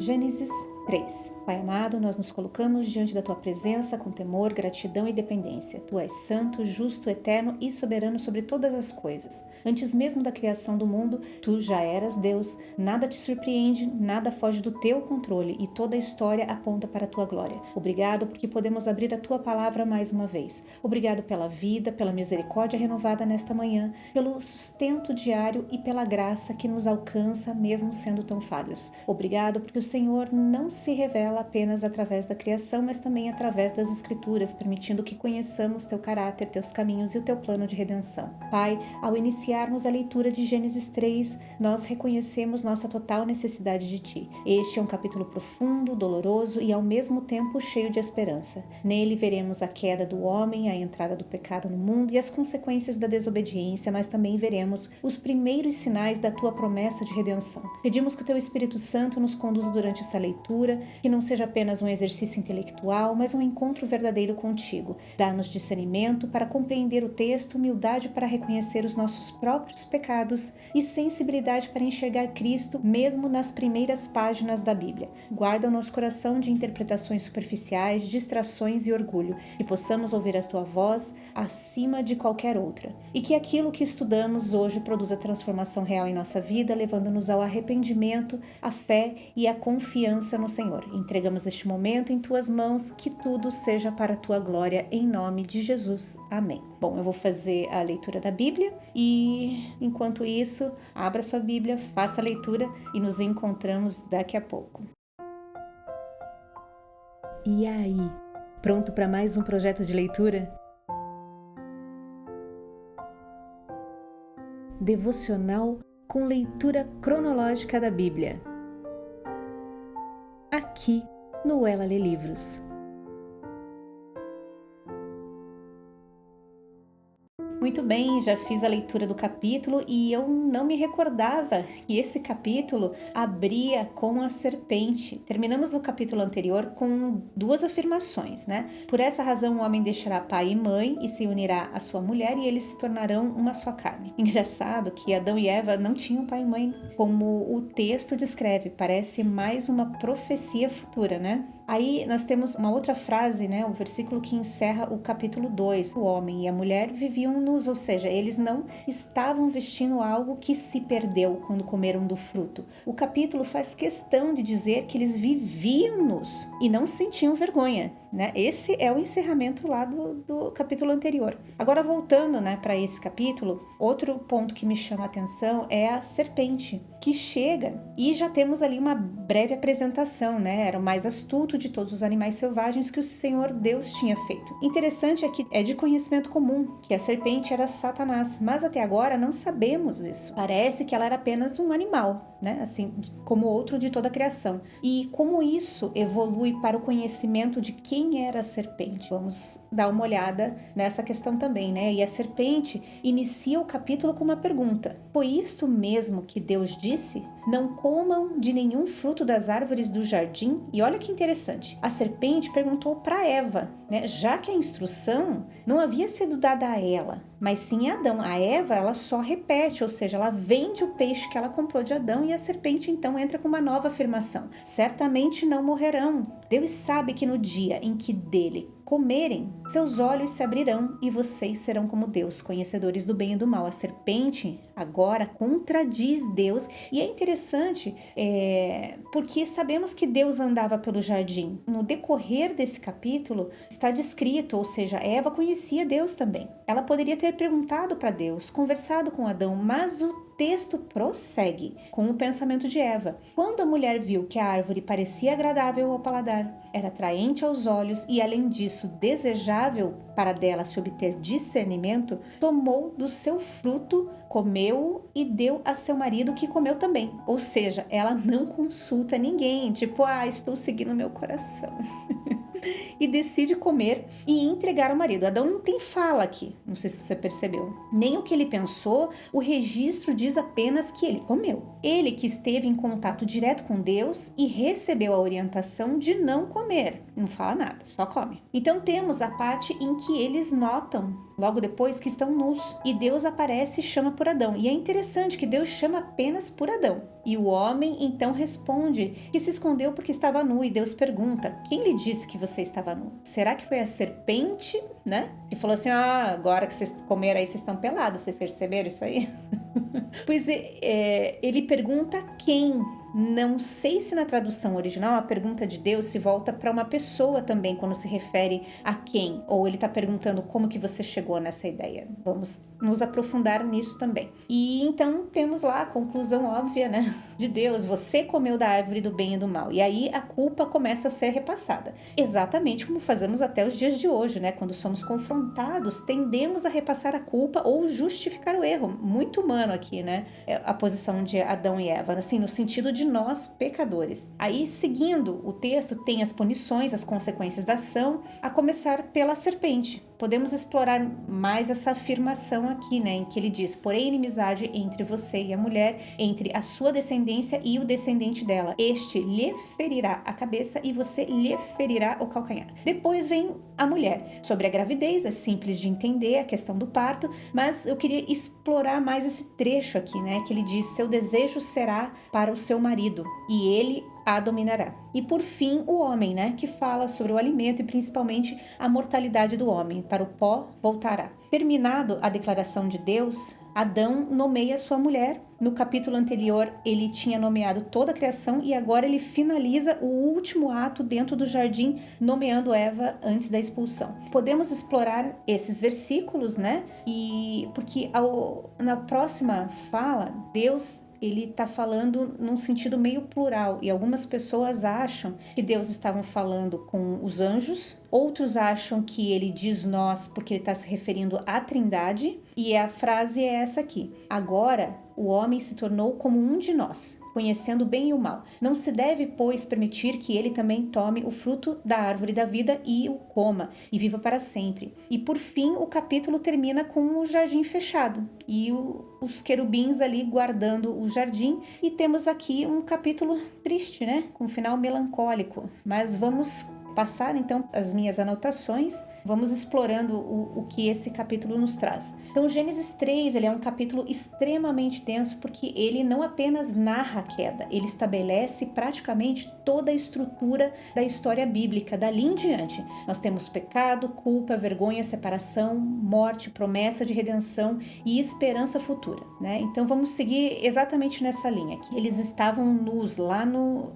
Gênesis 3. Pai amado, nós nos colocamos diante da Tua presença com temor, gratidão e dependência. Tu és santo, justo, eterno e soberano sobre todas as coisas. Antes mesmo da criação do mundo, Tu já eras Deus. Nada te surpreende, nada foge do Teu controle e toda a história aponta para a Tua glória. Obrigado porque podemos abrir a Tua palavra mais uma vez. Obrigado pela vida, pela misericórdia renovada nesta manhã, pelo sustento diário e pela graça que nos alcança mesmo sendo tão falhos. Obrigado porque o Senhor não se revela apenas através da criação, mas também através das Escrituras, permitindo que conheçamos Teu caráter, Teus caminhos e o Teu plano de redenção. Pai, ao iniciarmos a leitura de Gênesis 3, nós reconhecemos nossa total necessidade de Ti. Este é um capítulo profundo, doloroso e ao mesmo tempo cheio de esperança. Nele veremos a queda do homem, a entrada do pecado no mundo e as consequências da desobediência, mas também veremos os primeiros sinais da Tua promessa de redenção. Pedimos que o Teu Espírito Santo nos conduza durante essa leitura, que não seja apenas um exercício intelectual, mas um encontro verdadeiro contigo. Dá-nos discernimento para compreender o texto, humildade para reconhecer os nossos próprios pecados e sensibilidade para enxergar Cristo mesmo nas primeiras páginas da Bíblia. Guarda o nosso coração de interpretações superficiais, distrações e orgulho, que possamos ouvir a Tua voz acima de qualquer outra. E que aquilo que estudamos hoje produza transformação real em nossa vida, levando-nos ao arrependimento, à fé e à confiança no Senhor. Entregamos este momento em Tuas mãos, que tudo seja para a Tua glória, em nome de Jesus. Amém. Bom, eu vou fazer a leitura da Bíblia e, enquanto isso, abra sua Bíblia, faça a leitura e nos encontramos daqui a pouco. E aí, pronto para mais um projeto de leitura? Devocional com leitura cronológica da Bíblia. Aqui no Ela Lê Livros. Muito bem, já fiz a leitura do capítulo e eu não me recordava que esse capítulo abria com a serpente. Terminamos o capítulo anterior com duas afirmações, né? Por essa razão o homem deixará pai e mãe e se unirá à sua mulher e eles se tornarão uma só carne. Engraçado que Adão e Eva não tinham pai e mãe, como o texto descreve, parece mais uma profecia futura, né? Aí nós temos uma outra frase, né? O versículo que encerra o capítulo 2. O homem e a mulher viviam nus, ou seja, eles não estavam vestindo algo que se perdeu quando comeram do fruto. O capítulo faz questão de dizer que eles viviam nus e não sentiam vergonha, né? Esse é o encerramento lá do capítulo anterior. Agora voltando, né, para esse capítulo, outro ponto que me chama a atenção é a serpente, que chega e já temos ali uma breve apresentação, né? Era o mais astuto de todos os animais selvagens que o Senhor Deus tinha feito. Interessante é que é de conhecimento comum que a serpente era Satanás, mas até agora não sabemos isso. Parece que ela era apenas um animal, né? Assim como outro de toda a criação. E como isso evolui para o conhecimento de quem era a serpente? Vamos dar uma olhada nessa questão também, né? E a serpente inicia o capítulo com uma pergunta: foi isto mesmo que Deus disse? Não comam de nenhum fruto das árvores do jardim? E olha que interessante, a serpente perguntou para Eva, né? Já que a instrução não havia sido dada a ela, mas sim a Adão. A Eva, ela só repete, ou seja, ela vende o peixe que ela comprou de Adão e a serpente então entra com uma nova afirmação: certamente não morrerão. Deus sabe que no dia em que dele comerem, seus olhos se abrirão e vocês serão como Deus, conhecedores do bem e do mal. A serpente agora contradiz Deus e é interessante porque sabemos que Deus andava pelo jardim. No decorrer desse capítulo está descrito, ou seja, Eva conhecia Deus também. Ela poderia ter perguntado para Deus, conversado com Adão, mas o texto prossegue com o pensamento de Eva. Quando a mulher viu que a árvore parecia agradável ao paladar, era atraente aos olhos e, além disso, desejável para dela se obter discernimento, tomou do seu fruto, comeu e deu a seu marido, que comeu também. Ou seja, ela não consulta ninguém, tipo, estou seguindo meu coração. e decide comer e entregar ao marido. Adão não tem fala aqui, não sei se você percebeu. Nem o que ele pensou, o registro diz apenas que ele comeu. Ele que esteve em contato direto com Deus e recebeu a orientação de não comer. Não fala nada, só come. Então temos a parte em que eles notam, logo depois, que estão nus. E Deus aparece e chama por Adão. E é interessante que Deus chama apenas por Adão. E o homem então responde que se escondeu porque estava nu. E Deus pergunta: quem lhe disse que você estava nu? Será que foi a serpente, né? Que falou assim: agora que vocês comeram aí, vocês estão pelados. Vocês perceberam isso aí? Pois ele pergunta quem. Não sei se na tradução original a pergunta de Deus se volta para uma pessoa também quando se refere a quem, ou ele está perguntando como que você chegou nessa ideia. Vamos nos aprofundar nisso também. E então temos lá a conclusão óbvia, né, de Deus: você comeu da árvore do bem e do mal. E aí a culpa começa a ser repassada. Exatamente como fazemos até os dias de hoje, né? Quando somos confrontados, tendemos a repassar a culpa ou justificar o erro. Muito humano aqui, né? A posição de Adão e Eva, assim, no sentido de nós pecadores. Aí, seguindo o texto, tem as punições, as consequências da ação, a começar pela serpente. Podemos explorar mais essa afirmação aqui, né, em que ele diz: porém inimizade entre você e a mulher, entre a sua descendência e o descendente dela. Este lhe ferirá a cabeça e você lhe ferirá o calcanhar. Depois vem a mulher. Sobre a gravidez, é simples de entender a questão do parto, mas eu queria explorar mais esse trecho aqui, né, que ele diz: seu desejo será para o seu marido e ele a dominará. E por fim, o homem, né, que fala sobre o alimento e principalmente a mortalidade do homem. Para o pó voltará. Terminado a declaração de Deus, Adão nomeia sua mulher. No capítulo anterior, ele tinha nomeado toda a criação e agora ele finaliza o último ato dentro do jardim, nomeando Eva antes da expulsão. Podemos explorar esses versículos, né? E porque na próxima fala, Deus, ele está falando num sentido meio plural, e algumas pessoas acham que Deus estava falando com os anjos, outros acham que ele diz nós porque ele está se referindo à Trindade, e a frase é essa aqui: agora o homem se tornou como um de nós, conhecendo o bem e o mal. Não se deve, pois, permitir que ele também tome o fruto da árvore da vida e o coma, e viva para sempre. E por fim, o capítulo termina com o jardim fechado e os querubins ali guardando o jardim. E temos aqui um capítulo triste, né? Com um final melancólico. Mas vamos passar então as minhas anotações. Vamos explorando o que esse capítulo nos traz. Então, Gênesis 3, ele é um capítulo extremamente denso porque ele não apenas narra a queda, ele estabelece praticamente toda a estrutura da história bíblica, dali em diante. Nós temos pecado, culpa, vergonha, separação, morte, promessa de redenção e esperança futura, né? Então, vamos seguir exatamente nessa linha aqui. Eles estavam nus lá no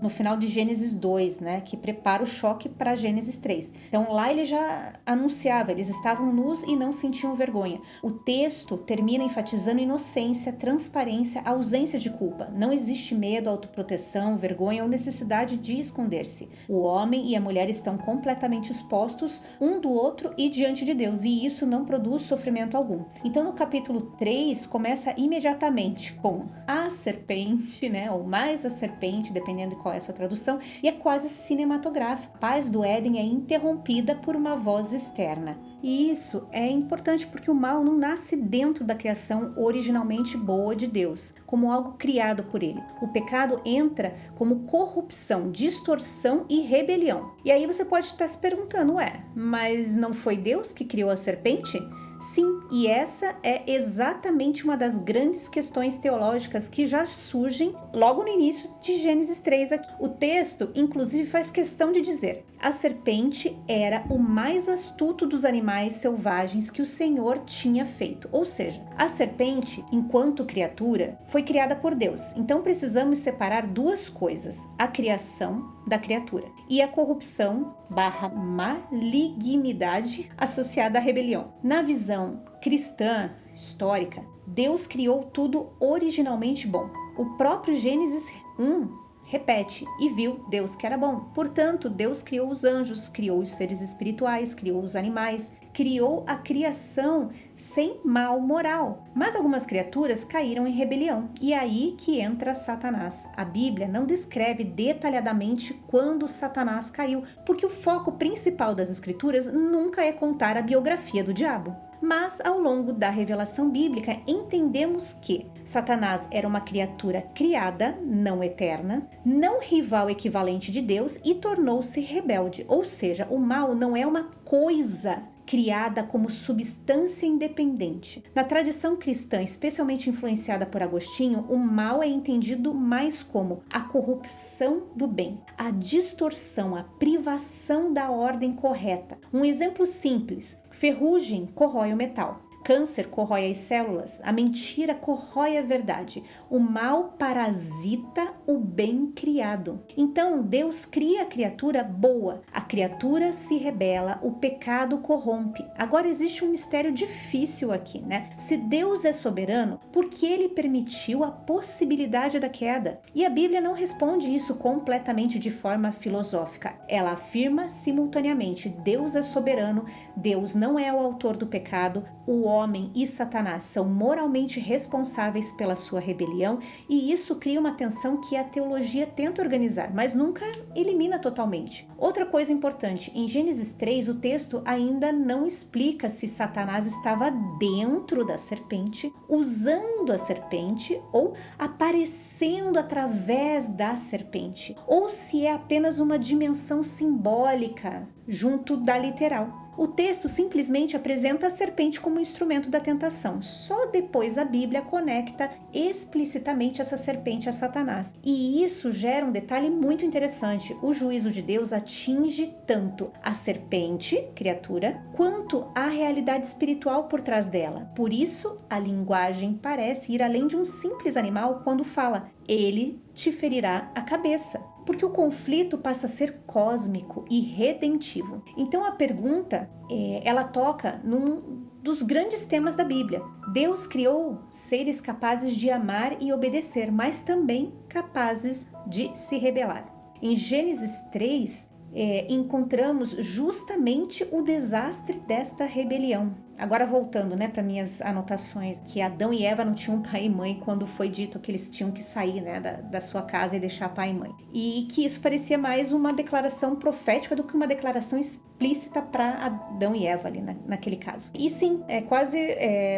final de Gênesis 2, né? Que prepara o choque para Gênesis 3. Então, lá ele já anunciava, eles estavam nus e não sentiam vergonha. O texto termina enfatizando inocência, transparência, ausência de culpa. Não existe medo, autoproteção, vergonha ou necessidade de esconder-se. O homem e a mulher estão completamente expostos um do outro e diante de Deus, e isso não produz sofrimento algum. Então, no capítulo 3, começa imediatamente com a serpente, né, ou mais a serpente, dependendo de qual é a sua tradução, e é quase cinematográfico. A paz do Éden é interrompida por uma voz externa. E isso é importante porque o mal não nasce dentro da criação originalmente boa de Deus, como algo criado por ele. O pecado entra como corrupção, distorção e rebelião. E aí você pode estar se perguntando: mas não foi Deus que criou a serpente? Sim, e essa é exatamente uma das grandes questões teológicas que já surgem logo no início de Gênesis 3 aqui. O texto, inclusive, faz questão de dizer: a serpente era o mais astuto dos animais selvagens que o Senhor tinha feito. Ou seja, a serpente, enquanto criatura, foi criada por Deus. Então precisamos separar duas coisas: a criação da criatura e a corrupção / malignidade associada à rebelião. Na visão cristã histórica, Deus criou tudo originalmente bom. O próprio Gênesis 1 repete: e viu Deus que era bom. Portanto, Deus criou os anjos, criou os seres espirituais, criou os animais, criou a criação sem mal moral. Mas algumas criaturas caíram em rebelião, e é aí que entra Satanás. A Bíblia não descreve detalhadamente quando Satanás caiu, porque o foco principal das Escrituras nunca é contar a biografia do diabo. Mas, ao longo da revelação bíblica, entendemos que Satanás era uma criatura criada, não eterna, não rival equivalente de Deus e tornou-se rebelde. Ou seja, o mal não é uma coisa criada como substância independente. Na tradição cristã, especialmente influenciada por Agostinho, o mal é entendido mais como a corrupção do bem, a distorção, a privação da ordem correta. Um exemplo simples: ferrugem corrói o metal. Câncer corrói as células, a mentira corrói a verdade, o mal parasita o bem criado. Então, Deus cria a criatura boa, a criatura se rebela, o pecado corrompe. Agora, existe um mistério difícil aqui, né? Se Deus é soberano, por que ele permitiu a possibilidade da queda? E a Bíblia não responde isso completamente de forma filosófica. Ela afirma simultaneamente: Deus é soberano, Deus não é o autor do pecado, o homem e Satanás são moralmente responsáveis pela sua rebelião, e isso cria uma tensão que a teologia tenta organizar, mas nunca elimina totalmente. Outra coisa importante, em Gênesis 3, o texto ainda não explica se Satanás estava dentro da serpente, usando a serpente ou aparecendo através da serpente, ou se é apenas uma dimensão simbólica junto da literal. O texto simplesmente apresenta a serpente como instrumento da tentação. Só depois a Bíblia conecta explicitamente essa serpente a Satanás. E isso gera um detalhe muito interessante. O juízo de Deus atinge tanto a serpente, criatura, quanto a realidade espiritual por trás dela. Por isso, a linguagem parece ir além de um simples animal quando fala: ele te ferirá a cabeça. Porque o conflito passa a ser cósmico e redentivo. Então a pergunta, ela toca num dos grandes temas da Bíblia. Deus criou seres capazes de amar e obedecer, mas também capazes de se rebelar. Em Gênesis 3, encontramos justamente o desastre desta rebelião. Agora voltando, para minhas anotações, que Adão e Eva não tinham pai e mãe quando foi dito que eles tinham que sair, da sua casa e deixar pai e mãe. E que isso parecia mais uma declaração profética do que uma declaração explícita para Adão e Eva ali naquele caso. E sim, é quase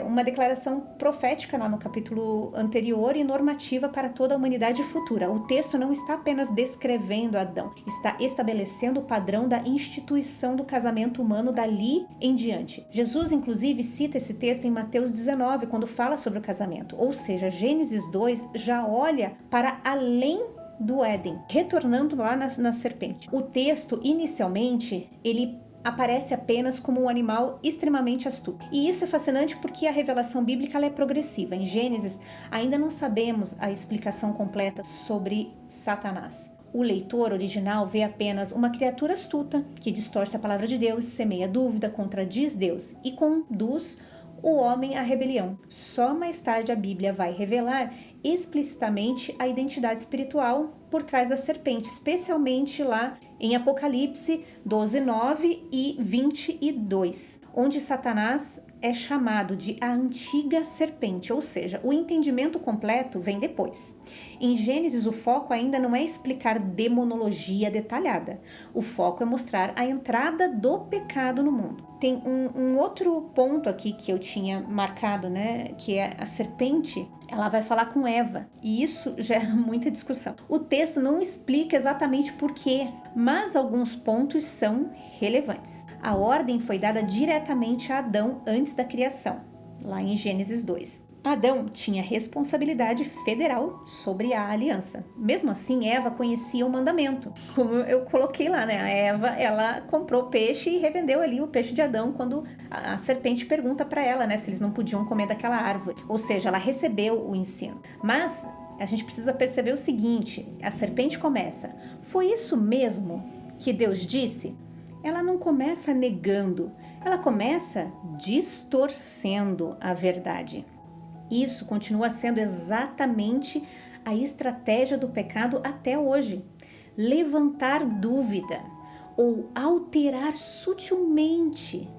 uma declaração profética lá no capítulo anterior e normativa para toda a humanidade futura. O texto não está apenas descrevendo Adão, está estabelecendo o padrão da instituição do casamento humano dali em diante. Jesus, inclusive, cita esse texto em Mateus 19, quando fala sobre o casamento. Ou seja, Gênesis 2 já olha para além do Éden, retornando lá na serpente. O texto, inicialmente, ele aparece apenas como um animal extremamente astuto. E isso é fascinante porque a revelação bíblica ela é progressiva. Em Gênesis, ainda não sabemos a explicação completa sobre Satanás. O leitor original vê apenas uma criatura astuta que distorce a palavra de Deus, semeia dúvida, contradiz Deus e conduz o homem à rebelião. Só mais tarde a Bíblia vai revelar explicitamente a identidade espiritual por trás da serpente, especialmente lá em Apocalipse 12:9 e 22, onde Satanás é chamado de a antiga serpente, ou seja, o entendimento completo vem depois. Em Gênesis, o foco ainda não é explicar demonologia detalhada. O foco é mostrar a entrada do pecado no mundo. Tem um outro ponto aqui que eu tinha marcado, que é a serpente. Ela vai falar com Eva, e isso gera muita discussão. O texto não explica exatamente por quê, mas alguns pontos são relevantes. A ordem foi dada diretamente a Adão antes da criação, lá em Gênesis 2. Adão tinha responsabilidade federal sobre a aliança. Mesmo assim, Eva conhecia o mandamento. Como eu coloquei lá, a Eva, ela comprou peixe e revendeu ali o peixe de Adão quando a serpente pergunta para ela, se eles não podiam comer daquela árvore. Ou seja, ela recebeu o ensino. Mas a gente precisa perceber o seguinte, a serpente começa: foi isso mesmo que Deus disse? Ela não começa negando, ela começa distorcendo a verdade. Isso continua sendo exatamente a estratégia do pecado até hoje. Levantar dúvida ou alterar sutilmente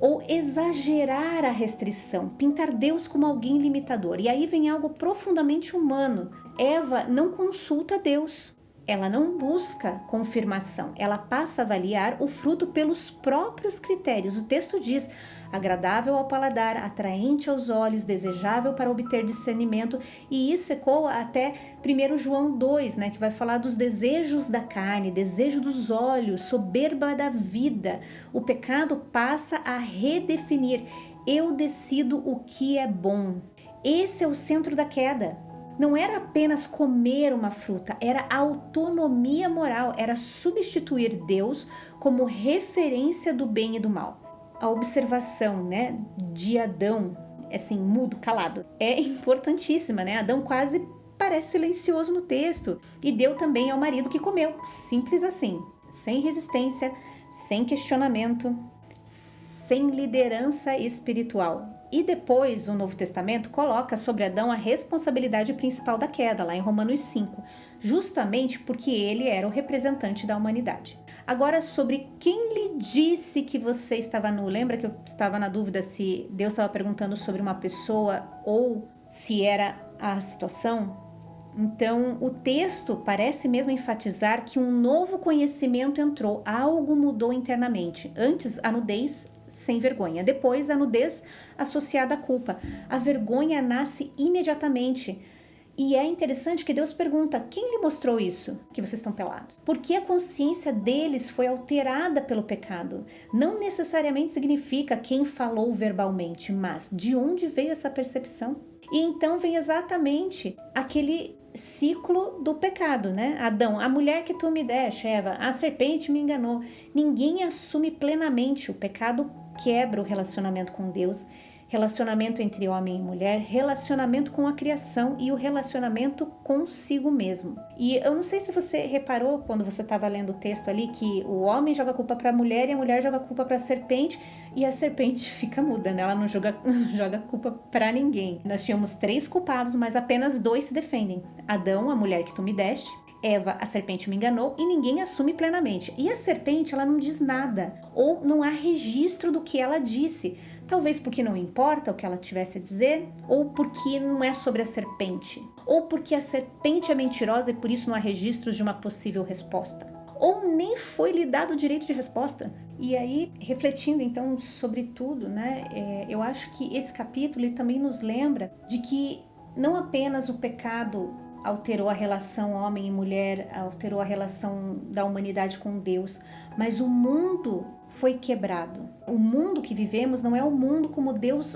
ou exagerar a restrição, pintar Deus como alguém limitador. E aí vem algo profundamente humano. Eva não consulta Deus. Ela não busca confirmação, ela passa a avaliar o fruto pelos próprios critérios. O texto diz: agradável ao paladar, atraente aos olhos, desejável para obter discernimento. E isso ecoa até 1 João 2, né, que vai falar dos desejos da carne, desejo dos olhos, soberba da vida. O pecado passa a redefinir: eu decido o que é bom. Esse é o centro da queda. Não era apenas comer uma fruta, era autonomia moral, era substituir Deus como referência do bem e do mal. A observação, né, de Adão, assim, mudo, calado, é importantíssima, né? Adão quase parece silencioso no texto e deu também ao marido que comeu, simples assim, sem resistência, sem questionamento, sem liderança espiritual. E depois o Novo Testamento coloca sobre Adão a responsabilidade principal da queda, lá em Romanos 5, justamente porque ele era o representante da humanidade. Agora, sobre quem lhe disse que você estava nu, lembra que eu estava na dúvida se Deus estava perguntando sobre uma pessoa ou se era a situação? Então, o texto parece mesmo enfatizar que um novo conhecimento entrou, algo mudou internamente. Antes, a nudez sem vergonha. Depois, a nudez associada à culpa. A vergonha nasce imediatamente. E é interessante que Deus pergunta: quem lhe mostrou isso, que vocês estão pelados? Porque a consciência deles foi alterada pelo pecado. Não necessariamente significa quem falou verbalmente, mas de onde veio essa percepção? E então vem exatamente aquele ciclo do pecado, né? Adão, a mulher que tu me deste, Eva, a serpente me enganou. Ninguém assume plenamente. O pecado quebra o relacionamento com Deus, relacionamento entre homem e mulher, relacionamento com a criação e o relacionamento consigo mesmo. E eu não sei se você reparou quando você estava lendo o texto ali que o homem joga a culpa para a mulher e a mulher joga a culpa para a serpente e a serpente fica muda, né? Ela não joga culpa para ninguém. Nós tínhamos 3 culpados, mas apenas 2 se defendem. Adão, a mulher que tu me deste, Eva, a serpente me enganou, e ninguém assume plenamente. E a serpente, ela não diz nada, ou não há registro do que ela disse. Talvez porque não importa o que ela tivesse a dizer, ou porque não é sobre a serpente, ou porque a serpente é mentirosa e por isso não há registros de uma possível resposta. Ou nem foi lhe dado o direito de resposta. E aí, refletindo então sobre tudo, né, eu acho que esse capítulo ele também nos lembra de que não apenas o pecado alterou a relação homem e mulher, alterou a relação da humanidade com Deus, mas o mundo foi quebrado. O mundo que vivemos não é o mundo como Deus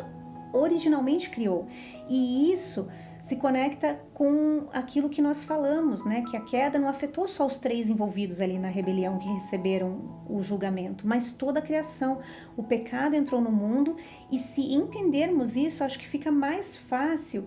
originalmente criou. E isso se conecta com aquilo que nós falamos, né? Que a queda não afetou só os 3 envolvidos ali na rebelião que receberam o julgamento, mas toda a criação. O pecado entrou no mundo e se entendermos isso, acho que fica mais fácil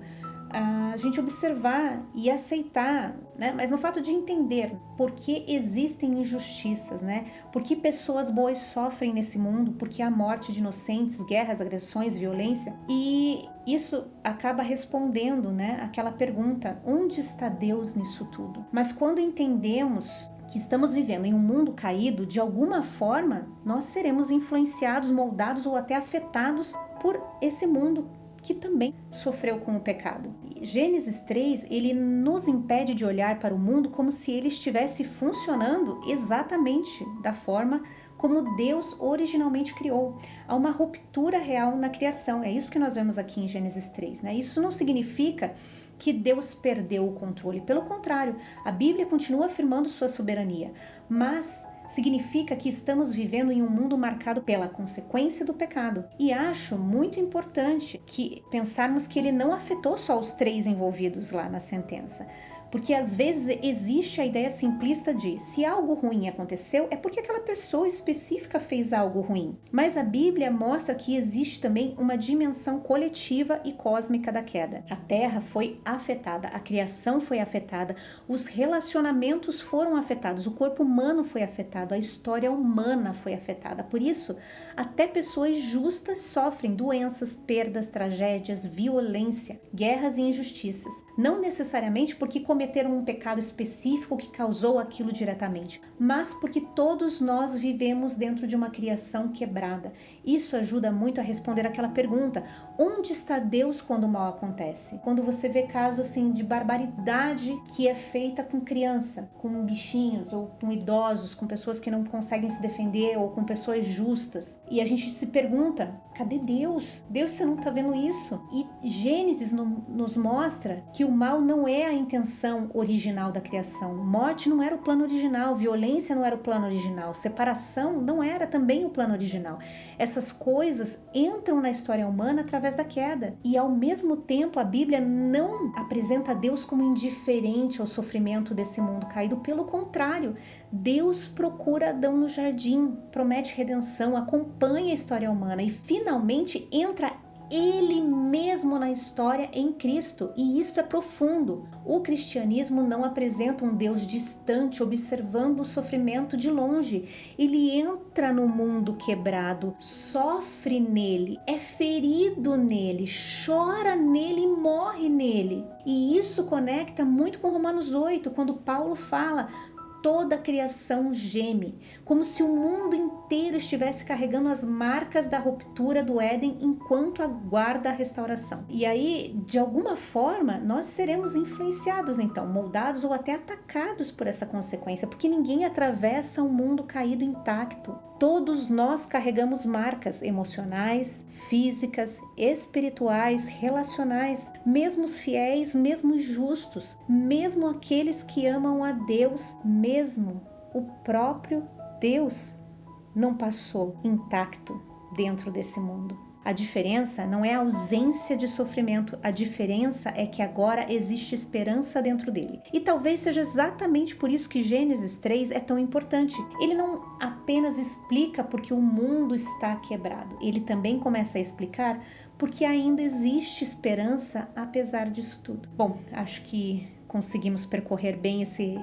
a gente observar e aceitar, né? Mas no fato de entender por que existem injustiças, né? Por que pessoas boas sofrem nesse mundo, por que há morte de inocentes, guerras, agressões, violência. E isso acaba respondendo, né, aquela pergunta: onde está Deus nisso tudo? Mas quando entendemos que estamos vivendo em um mundo caído, de alguma forma nós seremos influenciados, moldados ou até afetados por esse mundo que também sofreu com o pecado. Gênesis 3, ele nos impede de olhar para o mundo como se ele estivesse funcionando exatamente da forma como Deus originalmente criou. Há uma ruptura real na criação. É isso que nós vemos aqui em Gênesis 3, né? Isso não significa que Deus perdeu o controle. Pelo contrário, a Bíblia continua afirmando sua soberania, mas significa que estamos vivendo em um mundo marcado pela consequência do pecado. E acho muito importante que pensarmos que ele não afetou só os 3 envolvidos lá na sentença. Porque às vezes existe a ideia simplista de se algo ruim aconteceu, é porque aquela pessoa específica fez algo ruim. Mas a Bíblia mostra que existe também uma dimensão coletiva e cósmica da queda. A terra foi afetada, a criação foi afetada, os relacionamentos foram afetados, o corpo humano foi afetado, a história humana foi afetada. Por isso, até pessoas justas sofrem doenças, perdas, tragédias, violência, guerras e injustiças. Não necessariamente porque cometeram cometeram um pecado específico que causou aquilo diretamente, mas porque todos nós vivemos dentro de uma criação quebrada. Isso ajuda muito a responder aquela pergunta: onde está Deus quando o mal acontece? Quando você vê casos assim de barbaridade que é feita com criança, com bichinhos ou com idosos, com pessoas que não conseguem se defender ou com pessoas justas. E a gente se pergunta: cadê Deus? Deus, você não está vendo isso? E Gênesis nos mostra que o mal não é a intenção original da criação. Morte não era o plano original, violência não era o plano original, separação não era também o plano original. Essas coisas entram na história humana através da queda. E ao mesmo tempo a Bíblia não apresenta Deus como indiferente ao sofrimento desse mundo caído. Pelo contrário, Deus procura Adão no jardim, promete redenção, acompanha a história humana e finalmente entra Ele mesmo na história em Cristo, e isso é profundo. O cristianismo não apresenta um Deus distante, observando o sofrimento de longe. Ele entra no mundo quebrado, sofre nele, é ferido nele, chora nele e morre nele. E isso conecta muito com Romanos 8, quando Paulo fala: toda a criação geme, como se o mundo inteiro estivesse carregando as marcas da ruptura do Éden enquanto aguarda a restauração. E aí, de alguma forma, nós seremos influenciados então, moldados ou até atacados por essa consequência, porque ninguém atravessa um mundo caído intacto. Todos nós carregamos marcas emocionais, físicas, espirituais, relacionais, mesmo os fiéis, mesmo os justos, mesmo aqueles que amam a Deus, mesmo o próprio Deus não passou intacto dentro desse mundo. A diferença não é a ausência de sofrimento, a diferença é que agora existe esperança dentro dele. E talvez seja exatamente por isso que Gênesis 3 é tão importante. Ele não apenas explica porque o mundo está quebrado, ele também começa a explicar porque ainda existe esperança apesar disso tudo. Bom, acho que conseguimos percorrer bem esse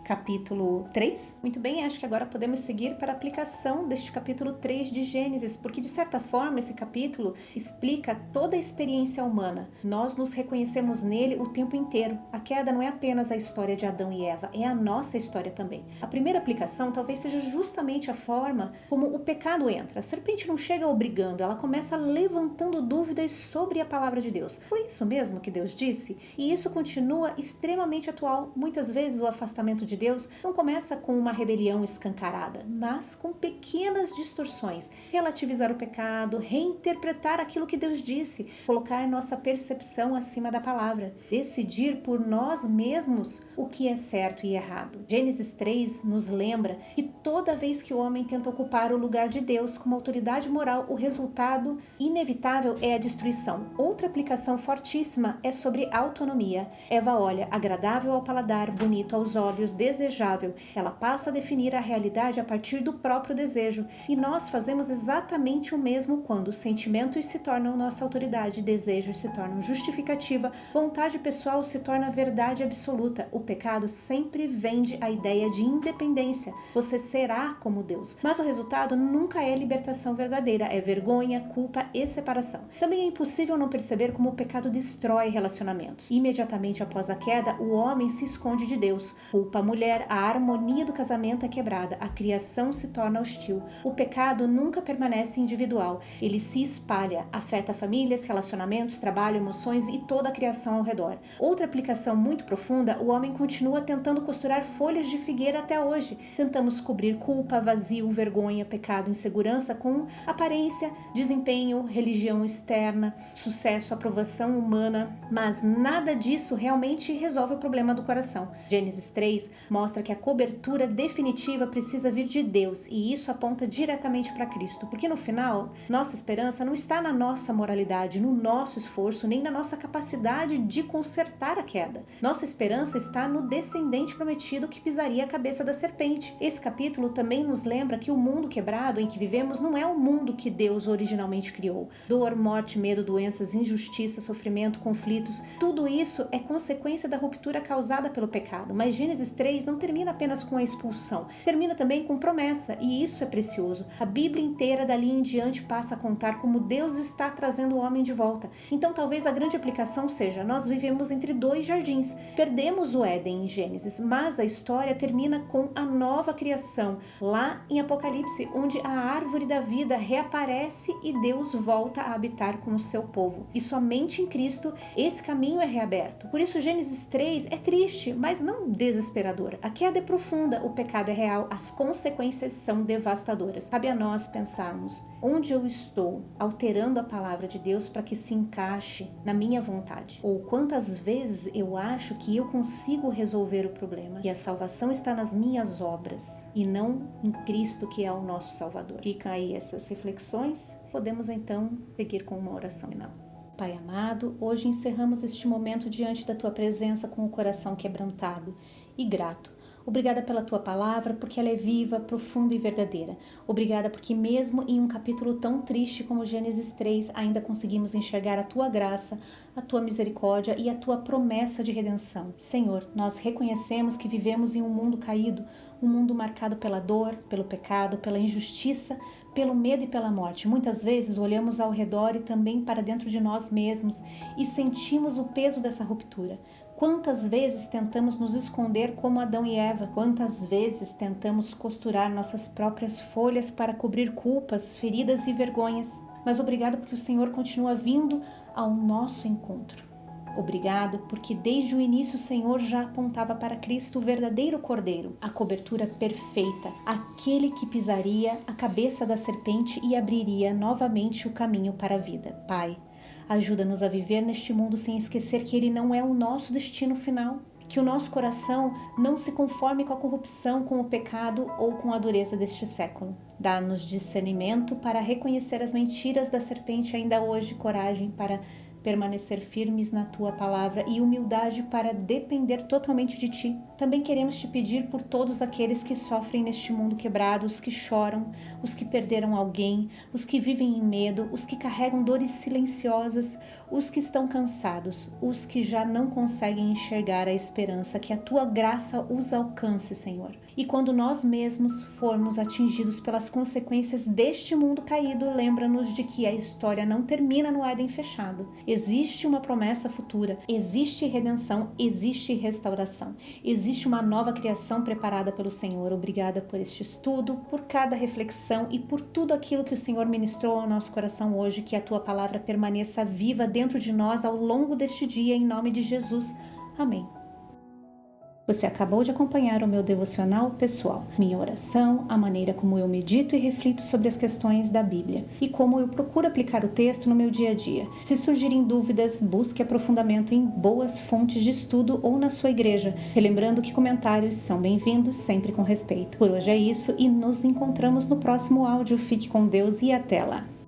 capítulo 3. Muito bem, acho que agora podemos seguir para a aplicação deste capítulo 3 de Gênesis, porque de certa forma esse capítulo explica toda a experiência humana. Nós nos reconhecemos nele o tempo inteiro. A queda não é apenas a história de Adão e Eva, é a nossa história também. A primeira aplicação talvez seja justamente a forma como o pecado entra. A serpente não chega obrigando, ela começa levantando dúvidas sobre a palavra de Deus. Foi isso mesmo que Deus disse? E isso continua extremamente atual. Muitas vezes o afastamento de Deus não começa com uma rebelião escancarada, mas com pequenas distorções. Relativizar o pecado, reinterpretar aquilo que Deus disse, colocar nossa percepção acima da palavra, decidir por nós mesmos o que é certo e errado. Gênesis 3 nos lembra que toda vez que o homem tenta ocupar o lugar de Deus como autoridade moral, o resultado inevitável é a destruição. Outra aplicação fortíssima é sobre autonomia. Eva olha agradável ao paladar, bonito aos olhos, desejável. Ela passa a definir a realidade a partir do próprio desejo. E nós fazemos exatamente o mesmo quando os sentimentos se tornam nossa autoridade, desejos se tornam justificativa, vontade pessoal se torna verdade absoluta. O pecado sempre vende a ideia de independência. Você será como Deus. Mas o resultado nunca é libertação verdadeira, é vergonha, culpa e separação. Também é impossível não perceber como o pecado destrói relacionamentos. Imediatamente após a queda, o homem se esconde de Deus. Culpa a mulher, a harmonia do casamento é quebrada, a criação se torna hostil. O pecado nunca permanece individual, ele se espalha, afeta famílias, relacionamentos, trabalho, emoções e toda a criação ao redor. Outra aplicação muito profunda, o homem continua tentando costurar folhas de figueira até hoje. Tentamos cobrir culpa, vazio, vergonha, pecado, insegurança com aparência, desempenho, religião externa, sucesso, aprovação humana, mas nada disso realmente resolve o problema do coração. Gênesis 3 mostra que a cobertura definitiva precisa vir de Deus, e isso aponta diretamente para Cristo, porque no final, nossa esperança não está na nossa moralidade, no nosso esforço, nem na nossa capacidade de consertar a queda. Nossa esperança está no descendente prometido que pisaria a cabeça da serpente. Esse capítulo também nos lembra que o mundo quebrado em que vivemos não é o mundo que Deus originalmente criou. Dor, morte, medo, doenças, injustiça, sofrimento, conflitos, tudo isso é consequência da ruptura causada pelo pecado. Mas Gênesis 3 3 não termina apenas com a expulsão, termina também com promessa, e isso é precioso. A Bíblia inteira dali em diante passa a contar como Deus está trazendo o homem de volta. Então talvez a grande aplicação seja: nós vivemos entre dois jardins, perdemos o Éden em Gênesis, mas a história termina com a nova criação, lá em Apocalipse, onde a árvore da vida reaparece e Deus volta a habitar com o seu povo. E somente em Cristo esse caminho é reaberto. Por isso Gênesis 3 é triste, mas não desesperador. A queda é profunda, o pecado é real, as consequências são devastadoras. Cabe a nós pensarmos: onde eu estou alterando a palavra de Deus para que se encaixe na minha vontade? Ou quantas vezes eu acho que eu consigo resolver o problema e a salvação está nas minhas obras e não em Cristo, que é o nosso Salvador? Fica aí essas reflexões. Podemos então seguir com uma oração final. Pai amado, hoje encerramos este momento diante da Tua presença com o coração quebrantado e grato. Obrigada pela Tua palavra, porque ela é viva, profunda e verdadeira. Obrigada porque mesmo em um capítulo tão triste como Gênesis 3, ainda conseguimos enxergar a Tua graça, a Tua misericórdia e a Tua promessa de redenção. Senhor, nós reconhecemos que vivemos em um mundo caído, um mundo marcado pela dor, pelo pecado, pela injustiça, pelo medo e pela morte. Muitas vezes olhamos ao redor e também para dentro de nós mesmos e sentimos o peso dessa ruptura. Quantas vezes tentamos nos esconder como Adão e Eva? Quantas vezes tentamos costurar nossas próprias folhas para cobrir culpas, feridas e vergonhas? Mas obrigado porque o Senhor continua vindo ao nosso encontro. Obrigado porque desde o início o Senhor já apontava para Cristo, o verdadeiro Cordeiro, a cobertura perfeita, aquele que pisaria a cabeça da serpente e abriria novamente o caminho para a vida. Pai, ajuda-nos a viver neste mundo sem esquecer que ele não é o nosso destino final, que o nosso coração não se conforme com a corrupção, com o pecado ou com a dureza deste século. Dá-nos discernimento para reconhecer as mentiras da serpente ainda hoje, coragem para permanecer firmes na Tua palavra e humildade para depender totalmente de Ti. Também queremos Te pedir por todos aqueles que sofrem neste mundo quebrado, os que choram, os que perderam alguém, os que vivem em medo, os que carregam dores silenciosas, os que estão cansados, os que já não conseguem enxergar a esperança, que a Tua graça os alcance, Senhor. E quando nós mesmos formos atingidos pelas consequências deste mundo caído, lembra-nos de que a história não termina no Éden fechado. Existe uma promessa futura, existe redenção, existe restauração, existe uma nova criação preparada pelo Senhor. Obrigada por este estudo, por cada reflexão e por tudo aquilo que o Senhor ministrou ao nosso coração hoje, que a Tua palavra permaneça viva dentro de nós ao longo deste dia, em nome de Jesus. Amém. Você acabou de acompanhar o meu devocional pessoal, minha oração, a maneira como eu medito e reflito sobre as questões da Bíblia e como eu procuro aplicar o texto no meu dia a dia. Se surgirem dúvidas, busque aprofundamento em boas fontes de estudo ou na sua igreja, relembrando que comentários são bem-vindos, sempre com respeito. Por hoje é isso e nos encontramos no próximo áudio. Fique com Deus e até lá!